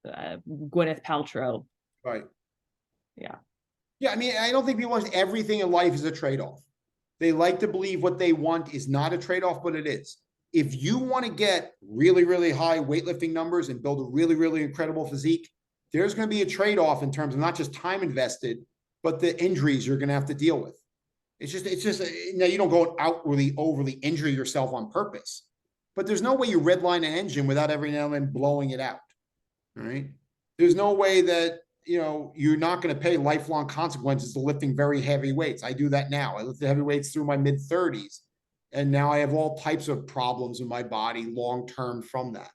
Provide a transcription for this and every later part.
Gwyneth Paltrow. Right. Yeah. Yeah. I mean, I don't think people want everything in life is a trade-off. They like to believe what they want is not a trade-off, but it is. If you want to get really, really high weightlifting numbers and build a really, really incredible physique, there's going to be a trade-off in terms of not just time invested, but the injuries you're going to have to deal with. It's just, now you don't go outwardly overly injure yourself on purpose, but there's no way you redline an engine without every now and then blowing it out. All right. There's no way that, you're not going to pay lifelong consequences to lifting very heavy weights. I do that now. I lifted heavy weights through my mid 30s. And now I have all types of problems in my body long-term from that.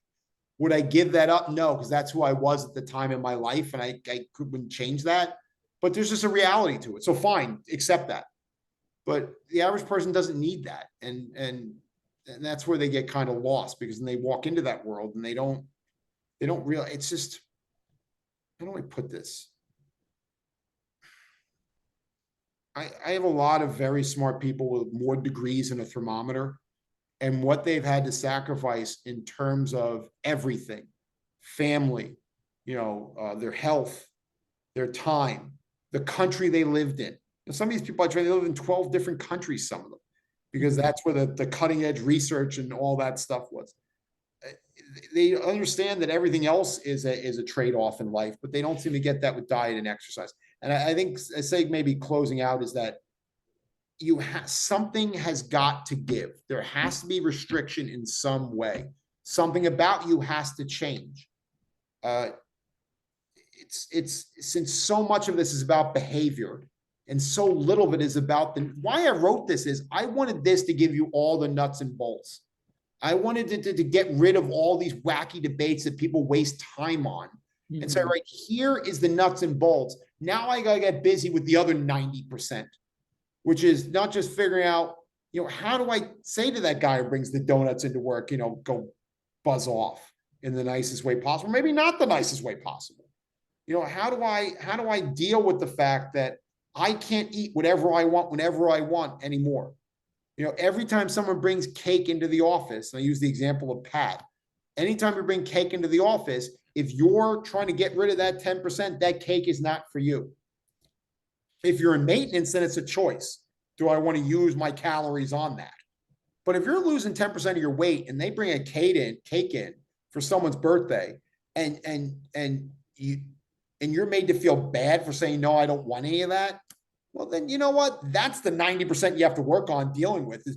Would I give that up? No, because that's who I was at the time in my life. And I couldn't change that, but there's just a reality to it. So fine, accept that. But the average person doesn't need that. And that's where they get kind of lost, because then they walk into that world and they don't realize. It's just, how do I put this? I have a lot of very smart people with more degrees than a thermometer, and what they've had to sacrifice in terms of everything, family, their health, their time, the country they lived in. And some of these people I train, they live in 12 different countries, some of them, because that's where the cutting edge research and all that stuff was. They understand that everything else is a trade-off in life, but they don't seem to get that with diet and exercise. And I think, I say maybe closing out, is that something has got to give. There has to be restriction in some way. Something about you has to change. It's since so much of this is about behavior and so little of it is about why I wrote this is I wanted this to give you all the nuts and bolts. I wanted to get rid of all these wacky debates that people waste time on and say, right, here is the nuts and bolts. Now I got to get busy with the other 90%, which is not just figuring out, how do I say to that guy who brings the donuts into work, go buzz off in the nicest way possible, maybe not the nicest way possible. How do I deal with the fact that I can't eat whatever I want, whenever I want anymore? Every time someone brings cake into the office, and I use the example of Pat, anytime you bring cake into the office, if you're trying to get rid of that 10%, that cake is not for you. If you're in maintenance, then it's a choice. Do I want to use my calories on that? But if you're losing 10% of your weight and they bring a cake in for someone's birthday, and you're made to feel bad for saying, no, I don't want any of that, well, then you know what? That's the 90% you have to work on dealing with, is